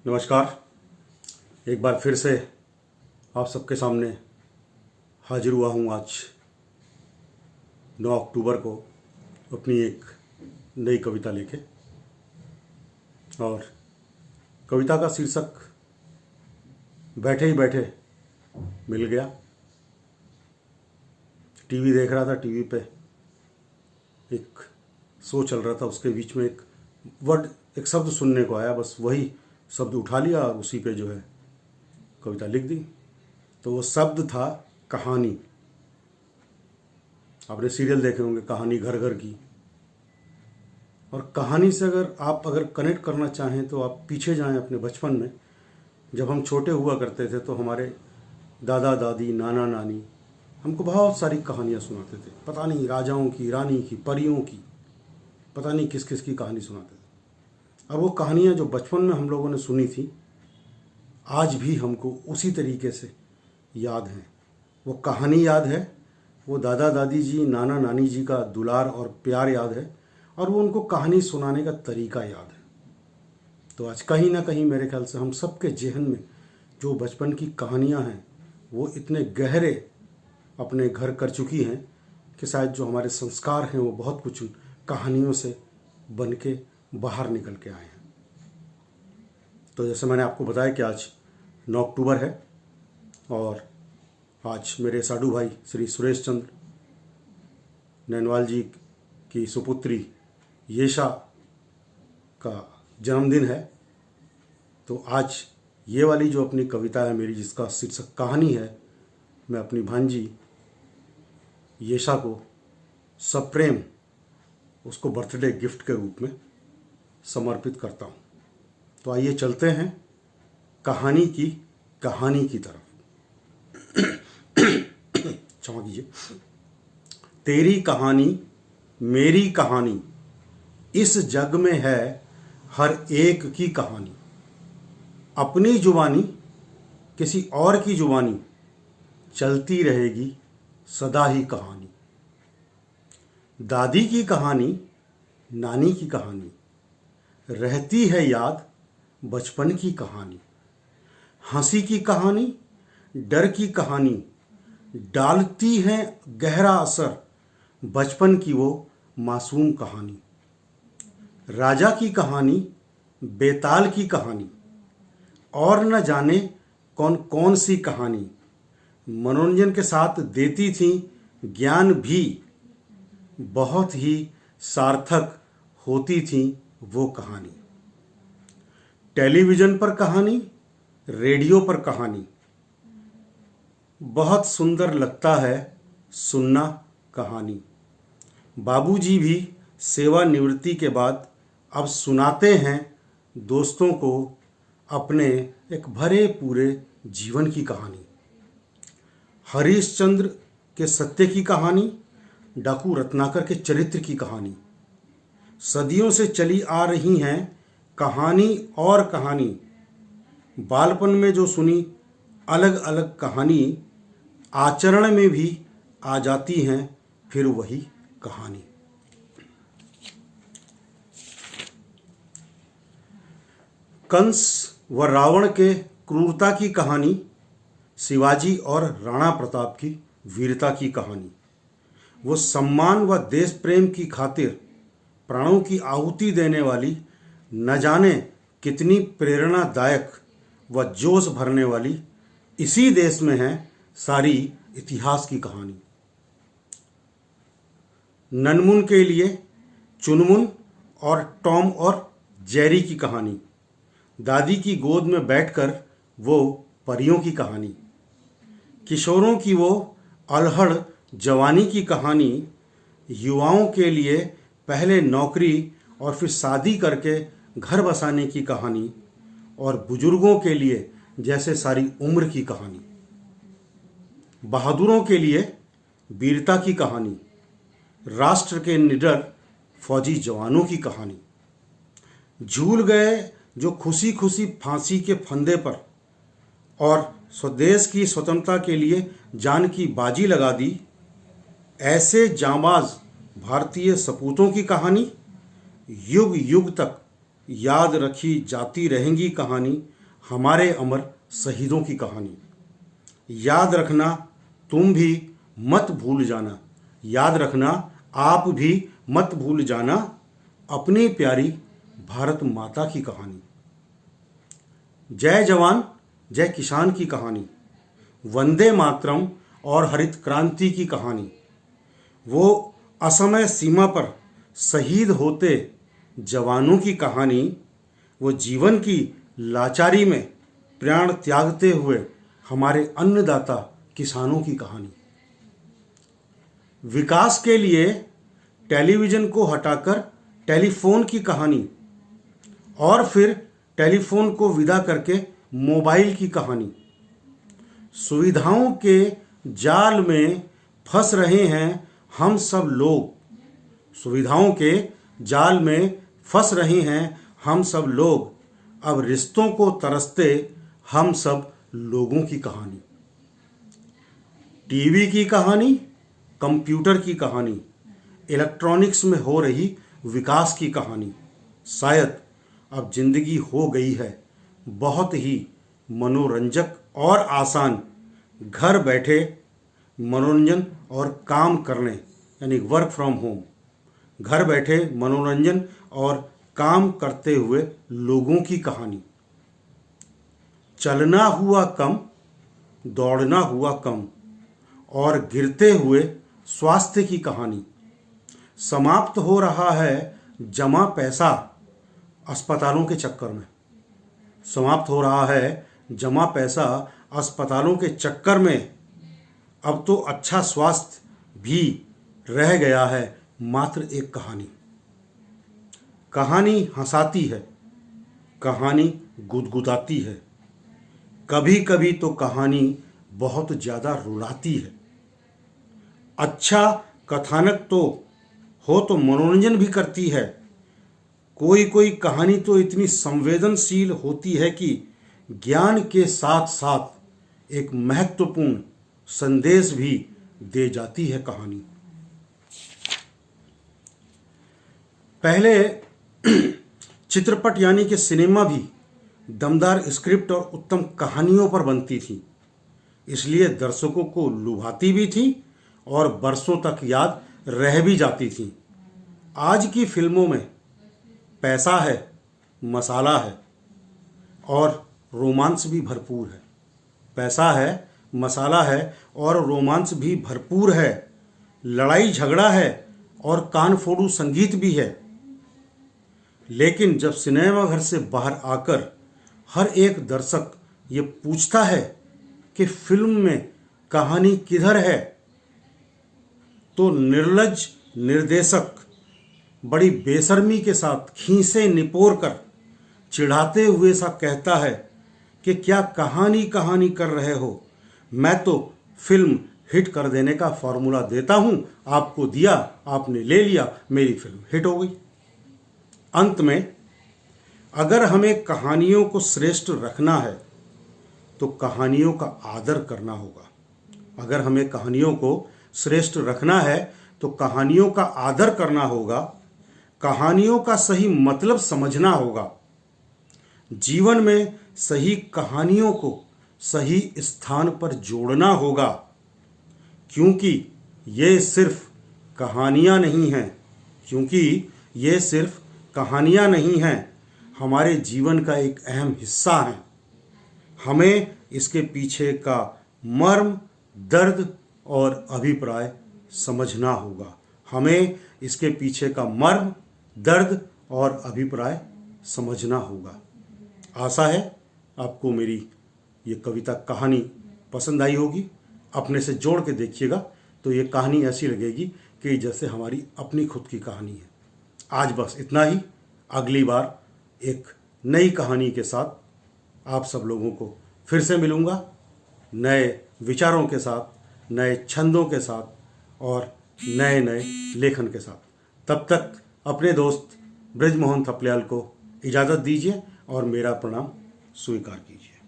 नमस्कार। एक बार फिर से आप सबके सामने हाजिर हुआ हूँ आज 9 अक्टूबर को अपनी एक नई कविता लेके। और कविता का शीर्षक बैठे ही बैठे मिल गया। टीवी देख रहा था, टीवी पे एक शो चल रहा था, उसके बीच में एक शब्द सुनने को आया, बस वही शब्द उठा लिया और उसी पे जो है कविता लिख दी। तो वो शब्द था कहानी। आपने सीरियल देखे होंगे, कहानी घर घर की। और कहानी से अगर कनेक्ट करना चाहें तो आप पीछे जाएं अपने बचपन में। जब हम छोटे हुआ करते थे तो हमारे दादा दादी, नाना नानी हमको बहुत सारी कहानियाँ सुनाते थे। पता नहीं राजाओं की, रानी की, परियों की, पता नहीं किस किस की कहानी सुनाते थे। और वो कहानियाँ जो बचपन में हम लोगों ने सुनी थी, आज भी हमको उसी तरीके से याद हैं। वो कहानी याद है, वो दादा दादी जी, नाना नानी जी का दुलार और प्यार याद है, और वो उनको कहानी सुनाने का तरीका याद है। तो आज कहीं ना कहीं मेरे ख्याल से हम सबके जेहन में जो बचपन की कहानियाँ हैं वो इतने गहरे अपने घर कर चुकी हैं कि शायद जो हमारे संस्कार हैं वो बहुत कुछ कहानियों से बन के बाहर निकल के आए हैं। तो जैसे मैंने आपको बताया कि आज 9 अक्टूबर है और आज मेरे साडू भाई श्री सुरेश चंद्र नैनवाल जी की सुपुत्री येशा का जन्मदिन है। तो आज ये वाली जो अपनी कविता है मेरी, जिसका शीर्षक कहानी है, मैं अपनी भांजी येशा को सप्रेम उसको बर्थडे गिफ्ट के रूप में समर्पित करता हूँ। तो आइए चलते हैं कहानी की तरफ। क्षमा कीजिए। तेरी कहानी मेरी कहानी, इस जग में है हर एक की कहानी। अपनी जुबानी किसी और की जुबानी, चलती रहेगी सदा ही कहानी। दादी की कहानी, नानी की कहानी, रहती है याद बचपन की कहानी। हंसी की कहानी, डर की कहानी, डालती है गहरा असर बचपन की वो मासूम कहानी। राजा की कहानी, बेताल की कहानी, और न जाने कौन कौन सी कहानी, मनोरंजन के साथ देती थी ज्ञान भी, बहुत ही सार्थक होती थी वो कहानी। टेलीविज़न पर कहानी, रेडियो पर कहानी, बहुत सुंदर लगता है सुनना कहानी। बाबूजी भी सेवानिवृत्ति के बाद अब सुनाते हैं दोस्तों को अपने एक भरे पूरे जीवन की कहानी। हरीशचंद्र के सत्य की कहानी, डाकू रत्नाकर के चरित्र की कहानी, सदियों से चली आ रही हैं कहानी और कहानी। बालपन में जो सुनी अलग अलग कहानी, आचरण में भी आ जाती हैं फिर वही कहानी। कंस व रावण के क्रूरता की कहानी, शिवाजी और राणा प्रताप की वीरता की कहानी। वो सम्मान व देश प्रेम की खातिर प्राणों की आहुति देने वाली, न जाने कितनी प्रेरणादायक व जोश भरने वाली इसी देश में है सारी इतिहास की कहानी। ननमुन के लिए चुनमुन और टॉम और जेरी की कहानी, दादी की गोद में बैठकर वो परियों की कहानी, किशोरों की वो अलहड़ जवानी की कहानी, युवाओं के लिए पहले नौकरी और फिर शादी करके घर बसाने की कहानी, और बुजुर्गों के लिए जैसे सारी उम्र की कहानी। बहादुरों के लिए वीरता की कहानी, राष्ट्र के निडर फौजी जवानों की कहानी। झूल गए जो खुशी खुशी फांसी के फंदे पर और स्वदेश की स्वतंत्रता के लिए जान की बाजी लगा दी, ऐसे जांबाज भारतीय सपूतों की कहानी। युग युग तक याद रखी जाती रहेंगी कहानी हमारे अमर शहीदों की कहानी। याद रखना तुम भी मत भूल जाना, याद रखना आप भी मत भूल जाना अपनी प्यारी भारत माता की कहानी। जय जवान जय किसान की कहानी, वंदे मातरम और हरित क्रांति की कहानी, वो असमय सीमा पर शहीद होते जवानों की कहानी, वो जीवन की लाचारी में प्राण त्यागते हुए हमारे अन्नदाता किसानों की कहानी। विकास के लिए टेलीविज़न को हटाकर टेलीफोन की कहानी और फिर टेलीफोन को विदा करके मोबाइल की कहानी। सुविधाओं के जाल में फंस रहे हैं हम सब लोग, सुविधाओं के जाल में फंस रहे हैं हम सब लोग, अब रिश्तों को तरसते हम सब लोगों की कहानी। टीवी की कहानी, कंप्यूटर की कहानी, इलेक्ट्रॉनिक्स में हो रही विकास की कहानी। शायद अब जिंदगी हो गई है बहुत ही मनोरंजक और आसान, घर बैठे मनोरंजन और काम करने यानी वर्क फ्रॉम होम, घर बैठे मनोरंजन और काम करते हुए लोगों की कहानी। चलना हुआ कम, दौड़ना हुआ कम और गिरते हुए स्वास्थ्य की कहानी। समाप्त हो रहा है जमा पैसा अस्पतालों के चक्कर में, समाप्त हो रहा है जमा पैसा अस्पतालों के चक्कर में। अब तो अच्छा स्वास्थ्य भी रह गया है मात्र एक कहानी। कहानी हंसाती है, कहानी गुदगुदाती है, कभी कभी तो कहानी बहुत ज़्यादा रुलाती है। अच्छा कथानक तो हो तो मनोरंजन भी करती है। कोई कोई कहानी तो इतनी संवेदनशील होती है कि ज्ञान के साथ साथ एक महत्वपूर्ण संदेश भी दे जाती है कहानी। पहले चित्रपट यानी कि सिनेमा भी दमदार स्क्रिप्ट और उत्तम कहानियों पर बनती थी, इसलिए दर्शकों को लुभाती भी थी और बरसों तक याद रह भी जाती थी। आज की फिल्मों में पैसा है, मसाला है और रोमांस भी भरपूर है। पैसा है, मसाला है और रोमांस भी भरपूर है, लड़ाई झगड़ा है और कान फोड़ू संगीत भी है। लेकिन जब सिनेमाघर से बाहर आकर हर एक दर्शक ये पूछता है कि फिल्म में कहानी किधर है, तो निर्लज्ज निर्देशक बड़ी बेशर्मी के साथ खीसे निपोर कर चिढ़ाते हुए सा कहता है कि क्या कहानी कहानी कर रहे हो, मैं तो फिल्म हिट कर देने का फॉर्मूला देता हूं, आपको दिया, आपने ले लिया, मेरी फिल्म हिट हो गई। अंत में अगर हमें कहानियों को श्रेष्ठ रखना है तो कहानियों का आदर करना होगा। अगर हमें कहानियों को श्रेष्ठ रखना है तो कहानियों का आदर करना होगा, कहानियों का सही मतलब समझना होगा, जीवन में सही कहानियों को सही स्थान पर जोड़ना होगा, क्योंकि ये सिर्फ कहानियाँ नहीं हैं, क्योंकि ये सिर्फ कहानियाँ नहीं हैं, हमारे जीवन का एक अहम हिस्सा हैं। हमें इसके पीछे का मर्म, दर्द और अभिप्राय समझना होगा। हमें इसके पीछे का मर्म, दर्द और अभिप्राय समझना होगा। आशा है आपको मेरी ये कविता कहानी पसंद आई होगी। अपने से जोड़ के देखिएगा तो ये कहानी ऐसी लगेगी कि जैसे हमारी अपनी खुद की कहानी है। आज बस इतना ही। अगली बार एक नई कहानी के साथ आप सब लोगों को फिर से मिलूँगा, नए विचारों के साथ, नए छंदों के साथ और नए नए लेखन के साथ। तब तक अपने दोस्त ब्रिजमोहन थपलियाल को इजाज़त दीजिए और मेरा प्रणाम स्वीकार कीजिए।